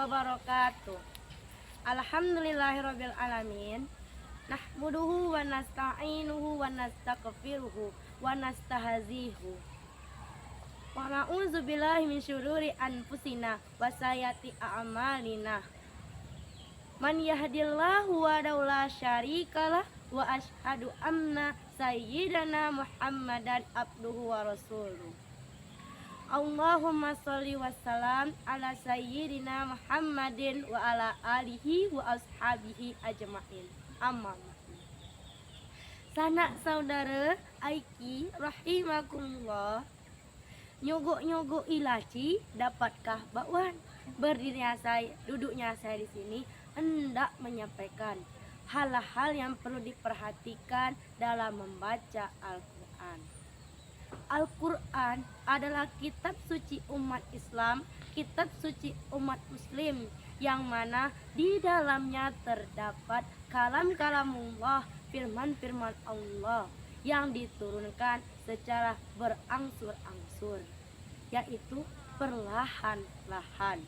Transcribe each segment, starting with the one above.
wabarakatuh. Alhamdulillahirabbil alamin. Nahmaduhu wa nasta'inuhu wa nastaghfiruhu wa nastahzihu. Wa na'udzubillahi min syururi anfusina wa sayyiati a'malina. Man yahdihillahu wahdahu la syarikalah wa asyhadu anna sayyidana Muhammadan abduhu wa rasuluh. Allahumma sholli wa salam ala sayyidina Muhammadin wa ala alihi wa ashabihi ajma'in. Amma sanak saudara aiki rahimakumullah, nyogok-nyogok ilaci dapatkah bakwan? Duduknya saya di sini hendak menyampaikan hal-hal yang perlu diperhatikan dalam membaca Al-Quran. Al-Quran adalah kitab suci umat Islam, kitab suci umat Muslim, yang mana di dalamnya terdapat kalam-kalamullah, firman-firman Allah yang diturunkan secara berangsur-angsur, yaitu perlahan-lahan.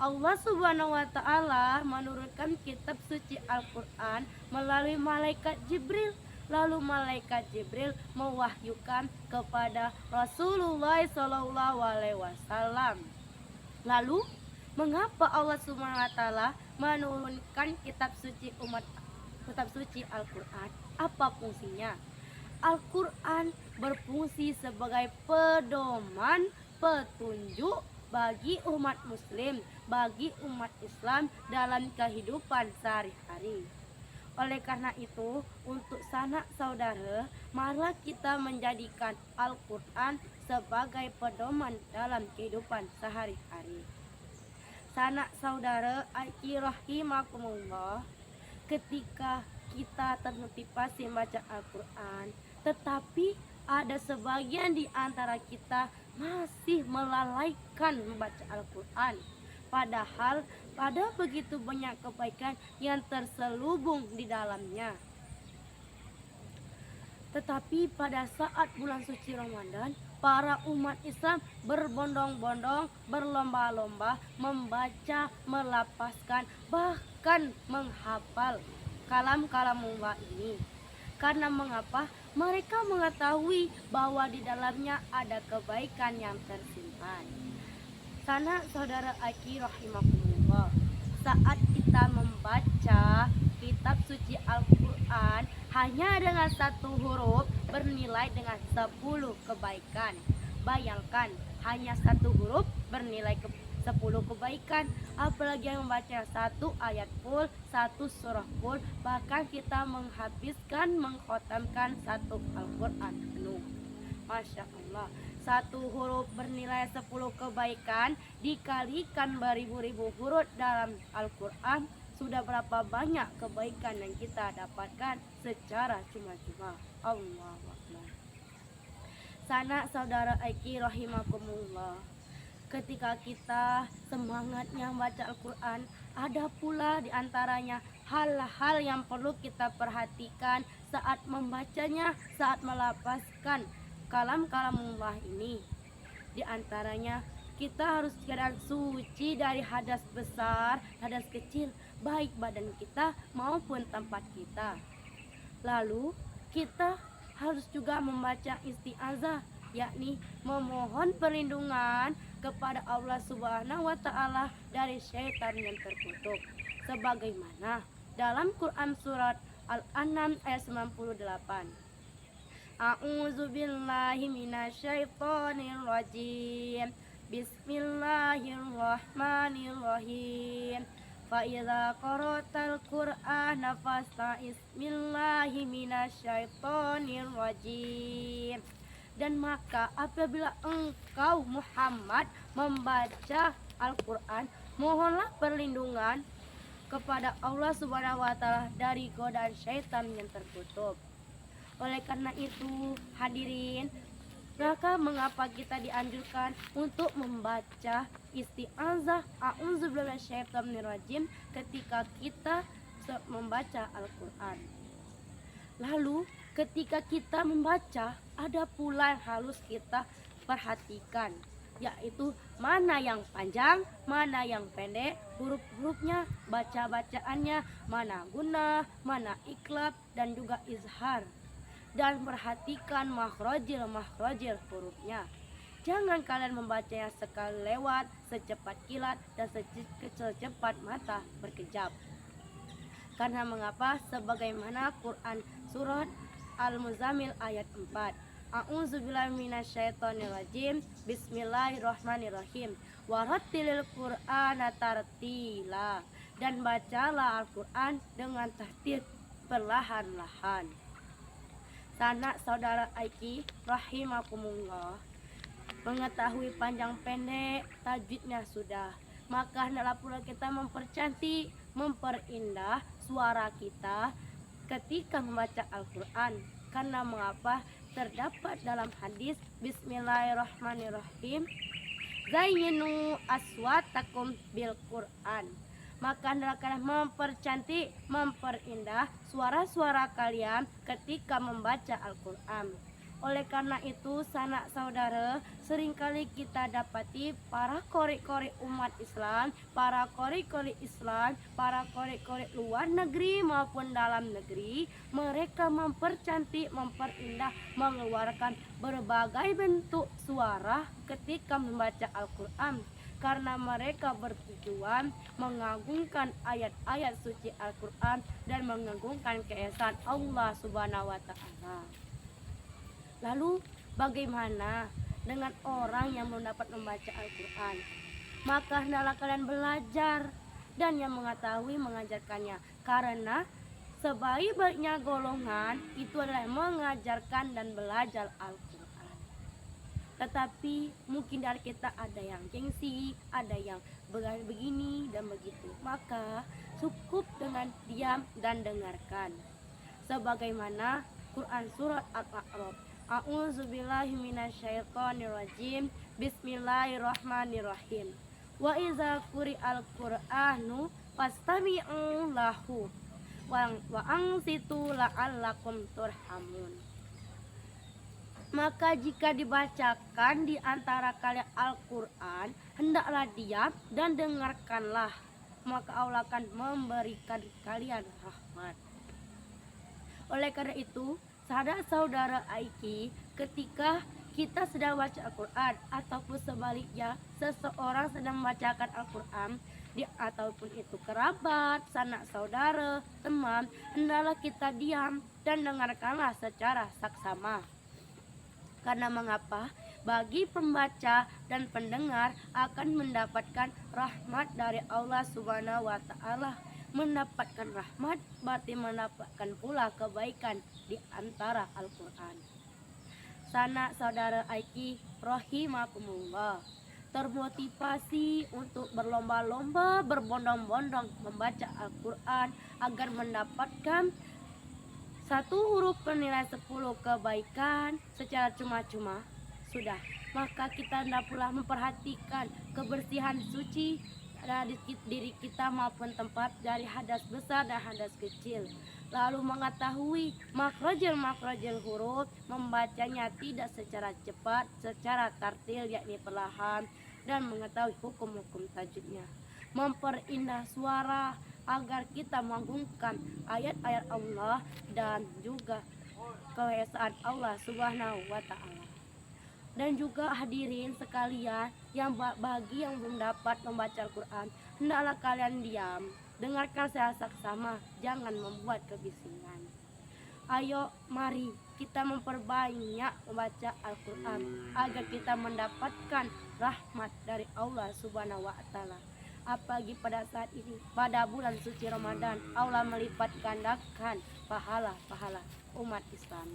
Allah Subhanahu wa Ta'ala menurunkan kitab suci Al-Quran melalui malaikat Jibril. Lalu malaikat Jibril mewahyukan kepada Rasulullah SAW. Lalu mengapa Allah Subhanahu wa Ta'ala menurunkan kitab suci Al-Quran? Apa fungsinya? Al-Quran berfungsi sebagai pedoman, petunjuk bagi umat muslim, bagi umat Islam dalam kehidupan sehari-hari. Oleh karena itu, untuk sanak saudara, marilah kita menjadikan Al-Quran sebagai pedoman dalam kehidupan sehari-hari. Sanak saudara rahimakumullah, ketika kita termotivasi membaca Al-Quran, tetapi ada sebagian di antara kita masih melalaikan membaca Al-Quran, padahal ada begitu banyak kebaikan yang terselubung di dalamnya. Tetapi pada saat bulan suci Ramadan, para umat Islam berbondong-bondong, berlomba-lomba membaca, melafazkan, bahkan menghafal kalam-kalamullah ini. Karena mengapa? Mereka mengetahui bahwa di dalamnya ada kebaikan yang tersimpan. Sanak saudara aki rahimakumullah, saat kita membaca kitab suci Al-Quran hanya dengan satu huruf bernilai dengan 10 kebaikan. Bayangkan, hanya satu huruf bernilai 10 kebaikan, apalagi yang membaca satu ayat full, satu surah full, bahkan kita menghabiskan, mengkhatamkan satu Al-Quran penuh. Masya Allah, satu huruf bernilai 10 kebaikan dikalikan beribu-ribu huruf dalam Al-Quran, sudah berapa banyak kebaikan yang kita dapatkan secara cuma-cuma. Allah Akbar. Sanak saudara aiki rahimakumullah, ketika kita semangatnya membaca Al-Quran, ada pula di antaranya hal-hal yang perlu kita perhatikan saat membacanya, saat melafazkan kalam-kalamullah ini. Di antaranya kita harus keadaan suci dari hadas besar, hadas kecil, baik badan kita maupun tempat kita. Lalu kita harus juga membaca isti'azah, yakni memohon perlindungan kepada Allah Subhanahu wa Ta'ala dari syaitan yang terkutuk, sebagaimana dalam Quran surat Al-An'am ayat 98. A'udzubillahi minasyaitonir rajim. Bismillahirrahmanirrahim. Fa idza qara'tal Qur'ana fasta'iz billahi minasyaitonir rajim. Dan maka apabila engkau Muhammad membaca Al-Quran, mohonlah perlindungan kepada Allah Subhanahu wa Ta'ala dari godaan syaitan yang tertutup. Oleh karena itu, hadirin, maka mengapa kita dianjurkan untuk membaca isti'azah a'udzubillahi minasyaitonirrajim ketika kita membaca Al-Quran. Lalu ketika kita membaca, ada pula yang harus kita perhatikan, yaitu mana yang panjang, mana yang pendek, huruf-hurufnya, baca-bacaannya, mana gunnah, mana iklab, dan juga izhar. Dan perhatikan makhrajil hurufnya. Jangan kalian membacanya sekali lewat, secepat kilat, dan secepat mata berkejap. Karena mengapa? Sebagaimana Quran surat Al-Muzammil ayat 4. A'udzubillahi minasyaitonirrajim. Bismillahirrahmanirrahim. Warattilil Qur'ana tartila. Dan bacalah Al-Quran dengan tartil perlahan-lahan. Sanak saudara Aiki rahimakumullah, mengetahui panjang pendek tajwidnya sudah, maka hendaklah pula kita mempercantik, memperindah suara kita ketika membaca Al-Quran. Karena mengapa? Terdapat dalam hadis Bismillahirrahmanirrahim, zayyinu aswatakum bil Quran. Maka hendaklah kalian mempercantik, memperindah suara-suara kalian ketika membaca Al-Quran. Oleh karena itu, sanak saudara, seringkali kita dapati para kori-kori umat Islam, para kori-kori Islam, para kori-kori luar negeri maupun dalam negeri, mereka mempercantik, memperindah, mengeluarkan berbagai bentuk suara ketika membaca Al-Quran. Karena mereka bertujuan mengagungkan ayat-ayat suci Al-Quran dan mengagungkan keesaan Allah Subhanahu wa Ta'ala. Lalu bagaimana dengan orang yang belum dapat membaca Al-Quran? Maka hendaklah kalian belajar dan yang mengetahui mengajarkannya. Karena sebaik-baiknya golongan itu adalah mengajarkan dan belajar Al-Quran. Tetapi mungkin dari kita ada yang gengsi, ada yang begini dan begitu. Maka cukup dengan diam dan dengarkan. Sebagaimana Quran surat Al-A'raf. A'udzubillahi minasyaitonirrajim. Bismillahirrahmanirrahim. Wa iza quri'al Qur'anu fastami'u lahu wa ansitu la'allakum turhamun. Maka jika dibacakan di antara kalian Al-Quran, hendaklah diam dan dengarkanlah, maka Allah akan memberikan kalian rahmat. Oleh karena itu, saudara Aiki, ketika kita sedang baca Al-Quran ataupun sebaliknya seseorang sedang membacakan Al-Quran, ataupun itu kerabat, sanak saudara, teman, hendaklah kita diam dan dengarkanlah secara saksama. Karena mengapa? Bagi pembaca dan pendengar akan mendapatkan rahmat dari Allah Subhanahu wa Ta'ala. Mendapatkan rahmat berarti mendapatkan pula kebaikan di antara Al-Quran. Sanak saudara Aiki rahimakumullah, termotivasi untuk berlomba-lomba, berbondong-bondong membaca Al-Quran agar mendapatkan satu huruf bernilai 10 kebaikan secara cuma-cuma. Sudah, maka kita hendak pula memperhatikan kebersihan suci dari diri kita maupun tempat dari hadas besar dan hadas kecil. Lalu mengetahui makhrajil huruf, membacanya tidak secara cepat, secara tartil yakni perlahan, dan mengetahui hukum-hukum tajwidnya. Memperindah suara agar kita mengagungkan ayat-ayat Allah dan juga keesaan Allah Subhanahu wa Ta'ala. Dan juga hadirin sekalian, yang bagi yang belum dapat membaca Al-Quran, hendaklah kalian diam, dengarkan secara saksama, jangan membuat kebisingan. Ayo mari kita memperbanyak membaca Al-Quran agar kita mendapatkan rahmat dari Allah Subhanahu wa Ta'ala. Apalagi pada saat ini, pada bulan suci Ramadan, Allah melipat gandakan pahala-pahala umat Islam.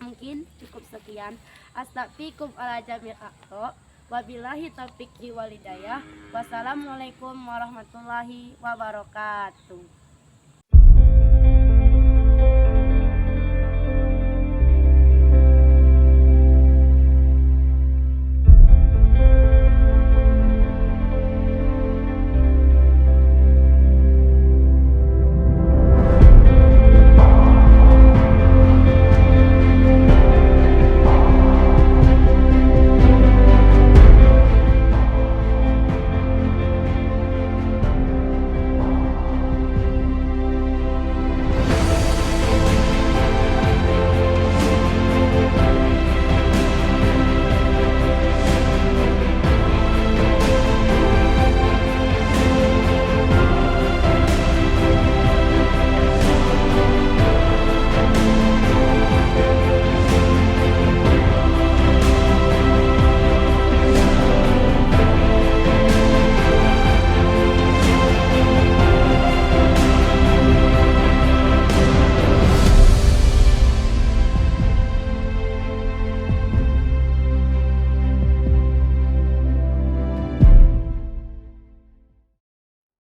Mungkin cukup sekian. Astaghfirukum ala jamil aqsa. Wabillahi taufiq wal hidayah. Wassalamualaikum warahmatullahi wabarakatuh.